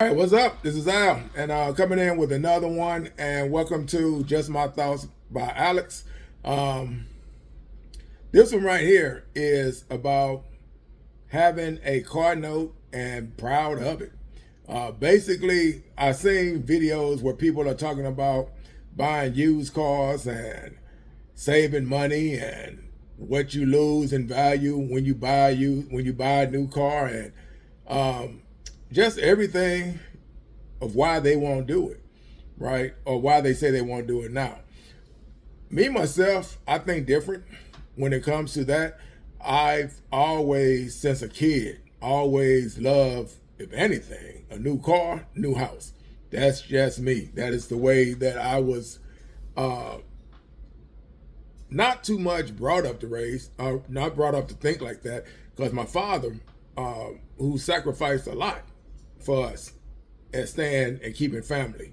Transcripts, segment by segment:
All right, what's up? This is Al, and coming in with another one. And welcome to Just My Thoughts by Alex. Um, this one right here is about having a car note and proud of it. Basically, I've seen videos where people are talking about buying used cars and saving money and what you lose in value when you buy a new car and just everything of why they won't do it, right? Or why they say they won't do it now. Me, myself, I think different when it comes to that. I've always, since a kid, always loved, if anything, a new car, new house. That's just me. That is the way that I was not too much brought up to raise, not brought up to think like that, because my father, who sacrificed a lot for us and staying and keeping family.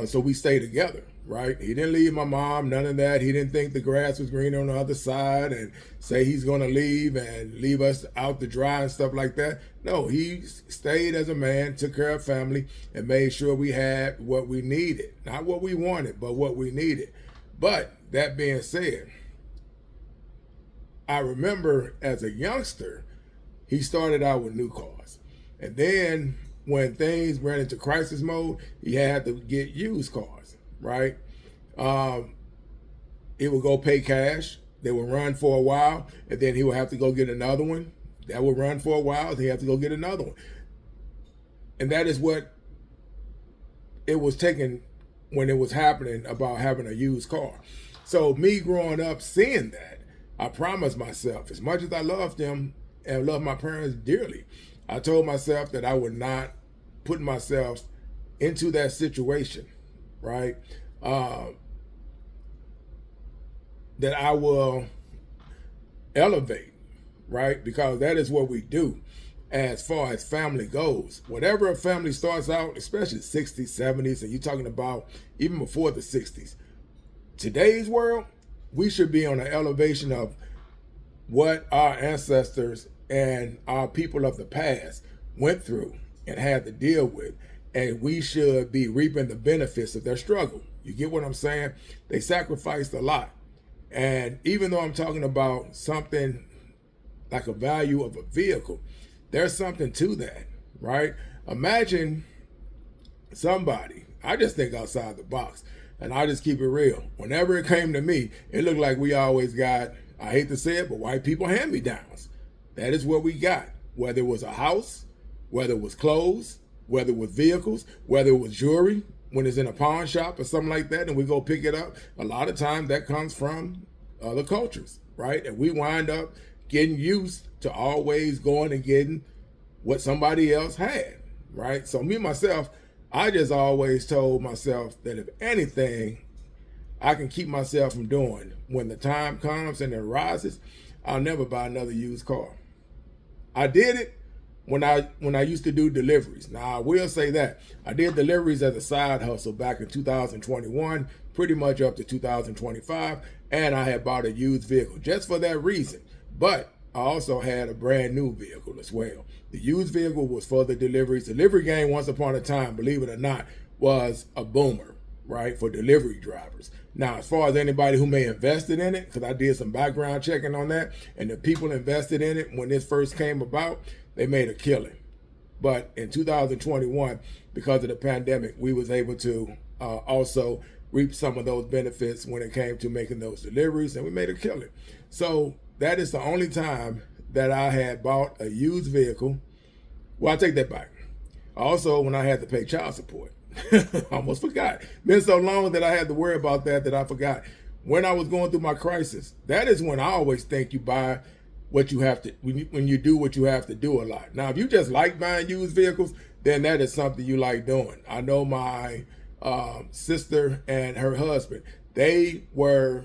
So we stayed together, right? He didn't leave my mom, none of that. He didn't think the grass was green on the other side and say he's going to leave and leave us out to dry and stuff like that. No, he stayed as a man, took care of family, and made sure we had what we needed. Not what we wanted, but what we needed. But that being said, I remember as a youngster, he started out with new cars. And then when things ran into crisis mode, he had to get used cars, right? He would go pay cash. They would run for a while, and then he would have to go get another one. That would run for a while, and he had to go get another one. And that is what it was taking when it was happening about having a used car. So me growing up seeing that, I promised myself, as much as I loved them and loved my parents dearly, I told myself that I would not put myself into that situation, right? That I will elevate, right? Because that is what we do as far as family goes. Whatever a family starts out, especially 60s, 70s, and you're talking about even before the 60s, today's world, we should be on an elevation of what our ancestors and our people of the past went through and had to deal with. And we should be reaping the benefits of their struggle. You get what I'm saying? They sacrificed a lot. And even though I'm talking about something like a value of a vehicle, there's something to that, right? Imagine somebody, I just think outside the box, and I just keep it real. Whenever it came to me, it looked like we always got, I hate to say it, but white people hand-me-downs. That is what we got. Whether it was a house, whether it was clothes, whether it was vehicles, whether it was jewelry, when it's in a pawn shop or something like that, and we go pick it up, a lot of times that comes from other cultures, right? And we wind up getting used to always going and getting what somebody else had, right? So me, myself, I just always told myself that if anything I can keep myself from doing, when the time comes and it rises, I'll never buy another used car. I did it when I used to do deliveries. Now I will say that I did deliveries as a side hustle back in 2021, pretty much up to 2025, and I had bought a used vehicle just for that reason. But I also had a brand new vehicle as well. The used vehicle was for the deliveries. Delivery game, once upon a time, believe it or not, was a boomer, right, for delivery drivers. Now, as far as anybody who may invested in it, because I did some background checking on that, and the people invested in it when this first came about, they made a killing. But in 2021, because of the pandemic, we was able to also reap some of those benefits when it came to making those deliveries, and we made a killing. So that is the only time that I had bought a used vehicle. Well, I take that back. Also, when I had to pay child support. I almost forgot. Been so long that I had to worry about that I forgot. When I was going through my crisis, that is when I always think you buy what you have to, when you do what you have to do a lot. Now, if you just like buying used vehicles, then that is something you like doing. I know my sister and her husband, they were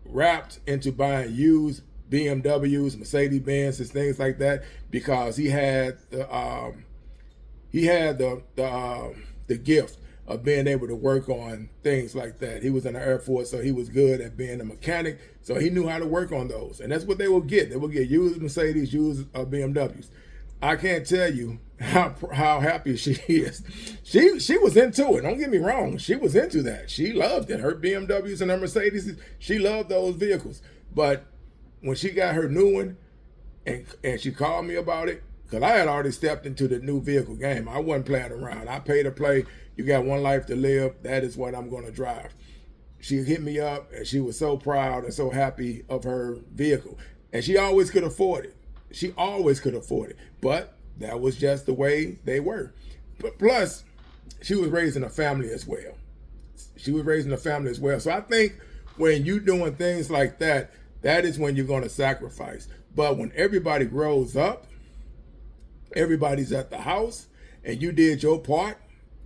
wrapped into buying used BMWs, Mercedes Benzes, things like that, because he had the gift of being able to work on things like that. He was in the Air Force, so he was good at being a mechanic, so he knew how to work on those. And that's what they will get. They will get used Mercedes, used BMWs. I can't tell you how happy she is. She was into it. Don't get me wrong. She was into that. She loved it. Her BMWs and her Mercedes. She loved those vehicles. But when she got her new one, and she called me about it, because I had already stepped into the new vehicle game. I wasn't playing around. I pay to play. You got one life to live. That is what I'm going to drive. She hit me up, and she was so proud and so happy of her vehicle. And she always could afford it. She always could afford it. But that was just the way they were. But plus, she was raising a family as well. She was raising a family as well. So I think when you're doing things like that, that is when you're going to sacrifice. But when everybody grows up, everybody's at the house, and you did your part,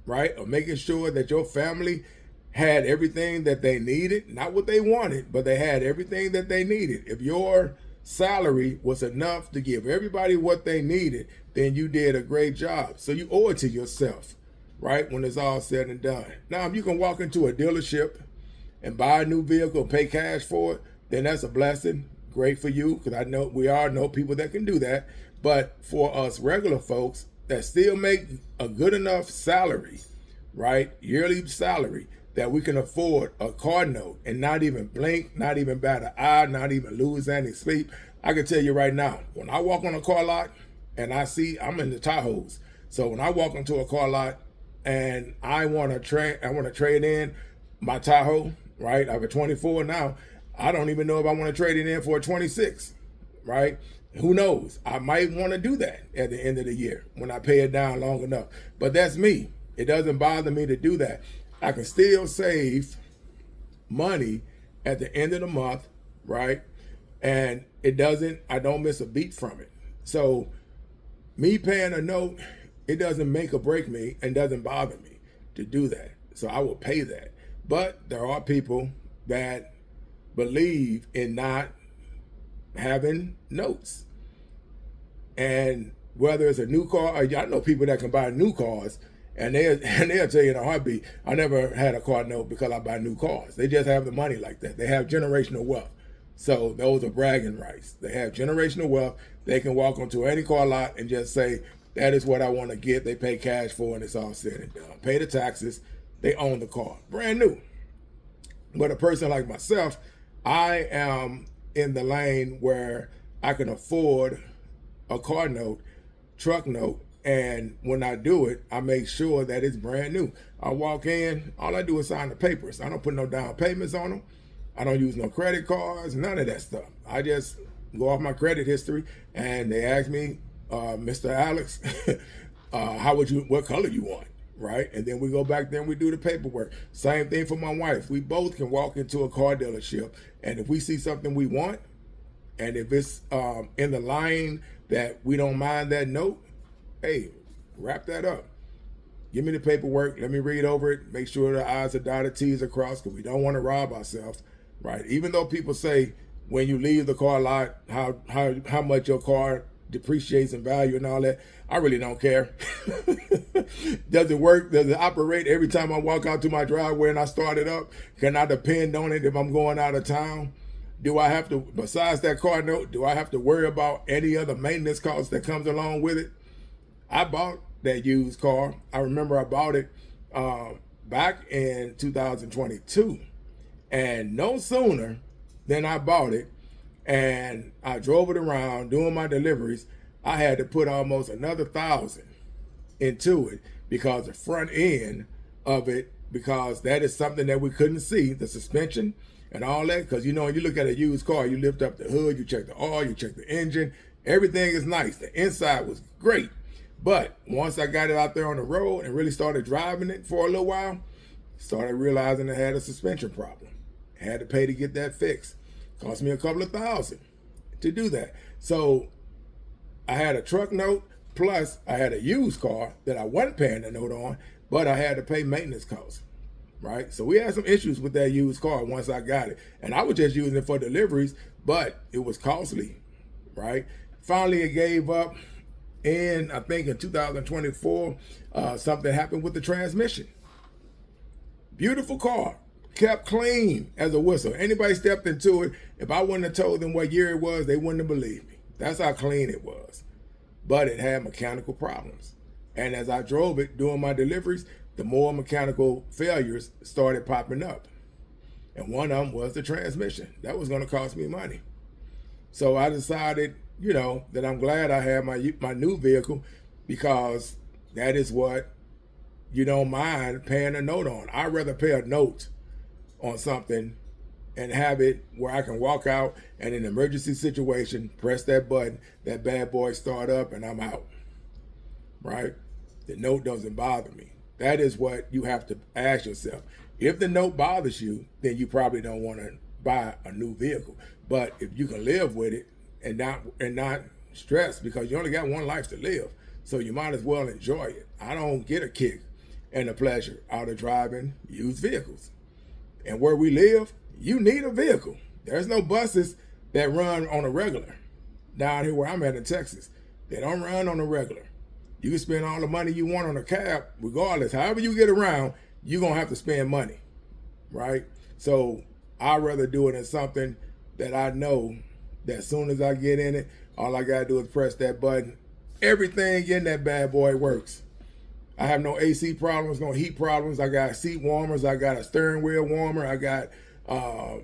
right, of making sure that your family had everything that they needed, not what they wanted, but they had everything that they needed. If your salary was enough to give everybody what they needed, then you did a great job. So you owe it to yourself, right, when it's all said and done. Now, if you can walk into a dealership and buy a new vehicle and pay cash for it, then that's a blessing. Great for you, because I know we all know people that can do that. But for us regular folks that still make a good enough salary, right, yearly salary, that we can afford a car note and not even blink, not even bat an eye, not even lose any sleep. I can tell you right now, when I walk on a car lot and I see, I'm in the Tahoes. So when I walk into a car lot and I want to trade in my Tahoe, right? I have a 24 now. I don't even know if I want to trade it in for a 26, right? Who knows? I might want to do that at the end of the year when I pay it down long enough. But that's me. It doesn't bother me to do that. I can still save money at the end of the month, right? And I don't miss a beat from it. So me paying a note, it doesn't make or break me and doesn't bother me to do that. So I will pay that. But there are people that believe in not having notes. And whether it's a new car, I know people that can buy new cars, and they'll tell you in a heartbeat, I never had a car note because I buy new cars. They just have the money like that. They have generational wealth. So those are bragging rights. They have generational wealth. They can walk onto any car lot and just say, that is what I want to get. They pay cash for it, and it's all said and done. Pay the taxes. They own the car. Brand new. But a person like myself, I am in the lane where I can afford a car note, truck note, and when I do it, I make sure that it's brand new. I walk in, all I do is sign the papers. I don't put no down payments on them. I don't use no credit cards, none of that stuff. I just go off my credit history, and they ask me, Mr. Alex, what color you want, right? And then we go back there and we do the paperwork. Same thing for my wife. We both can walk into a car dealership, and if we see something we want, and if it's in the line that we don't mind that note, hey, wrap that up. Give me the paperwork. Let me read over it. Make sure the I's are dotted, T's are crossed, because we don't want to rob ourselves, right? Even though people say when you leave the car lot, how much your car depreciates in value and all that, I really don't care. Does it work? Does it operate every time I walk out to my driveway and I start it up? Can I depend on it if I'm going out of town? Do I have to, besides that car note, do I have to worry about any other maintenance costs that comes along with it? I bought that used car. I remember I bought it back in 2022. And no sooner than I bought it and I drove it around doing my deliveries, I had to put almost another $1,000 into it because the front end of it, because that is something that we couldn't see, the suspension and all that. Because, you know, when you look at a used car, you lift up the hood, you check the oil, you check the engine, everything is nice. The inside was great. But once I got it out there on the road and really started driving it for a little while, started realizing I had a suspension problem. I had to pay to get that fixed. Cost me a couple of $1,000 to do that. So I had a truck note, plus I had a used car that I wasn't paying the note on, but I had to pay maintenance costs, right? So we had some issues with that used car once I got it. And I was just using it for deliveries, but it was costly, right? Finally, it gave up. And I think in 2024, something happened with the transmission. Beautiful car, kept clean as a whistle. Anybody stepped into it, if I wouldn't have told them what year it was, they wouldn't have believed me. That's how clean it was. but it had mechanical problems. And as I drove it doing my deliveries, the more mechanical failures started popping up. And one of them was the transmission. That was going to cost me money. So I decided, that I'm glad I had my new vehicle, because that is what you don't mind paying a note on. I'd rather pay a note on something and have it where I can walk out and in an emergency situation, press that button, that bad boy start up, and I'm out, right? The note doesn't bother me. That is what you have to ask yourself. If the note bothers you, then you probably don't want to buy a new vehicle. But if you can live with it and not stress, because you only got one life to live, so you might as well enjoy it. I don't get a kick and a pleasure out of driving used vehicles. And where we live, you need a vehicle. There's no buses that run on a regular. Down here where I'm at in Texas, they don't run on a regular. You can spend all the money you want on a cab, regardless. However you get around, you're going to have to spend money, right? So I'd rather do it in something that I know that as soon as I get in it, all I got to do is press that button. Everything in that bad boy works. I have no AC problems, no heat problems. I got seat warmers. I got a steering wheel warmer. I got all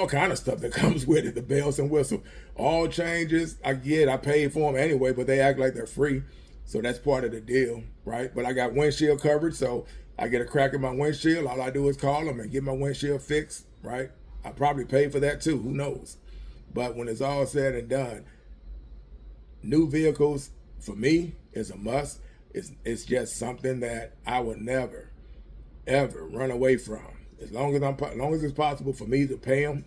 kind of stuff that comes with it, the bells and whistles. All changes, I paid for them anyway, but they act like they're free. So that's part of the deal, right? But I got windshield coverage, so I get a crack in my windshield. All I do is call them and get my windshield fixed, right? I probably pay for that too, who knows? But when it's all said and done, new vehicles, for me, is a must. It's just something that I would never, ever run away from. As long as it's possible for me to pay them,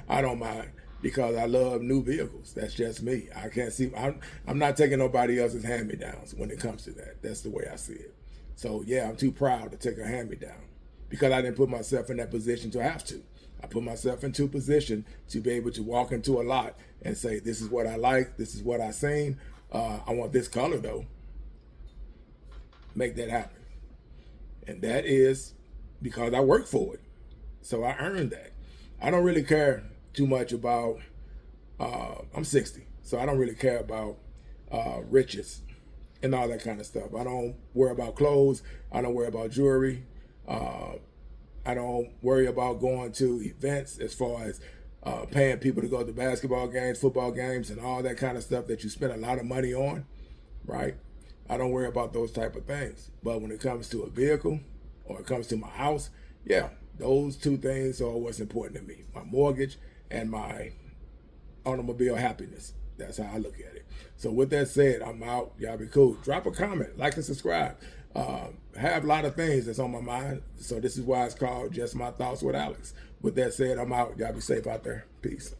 I don't mind, because I love new vehicles. That's just me. I can't see. I'm not taking nobody else's hand-me-downs when it comes to that. That's the way I see it. So yeah, I'm too proud to take a hand-me-down, because I didn't put myself in that position to have to. I put myself into a position to be able to walk into a lot and say, this is what I like. This is what I seen. I want this color though. Make that happen. And that is because I work for it. So I earned that. I don't really care too much about, I'm 60, so I don't really care about riches and all that kind of stuff. I don't worry about clothes. I don't worry about jewelry. I don't worry about going to events as far as paying people to go to basketball games, football games, and all that kind of stuff that you spend a lot of money on, right? I don't worry about those type of things. But when it comes to a vehicle or it comes to my house, yeah, those two things are what's important to me. My mortgage and my automobile happiness. That's how I look at it. So with that said, I'm out. Y'all be cool. Drop a comment, like and subscribe. Have a lot of things that's on my mind. So this is why it's called Just My Thoughts with Alex. With that said, I'm out. Y'all be safe out there. Peace.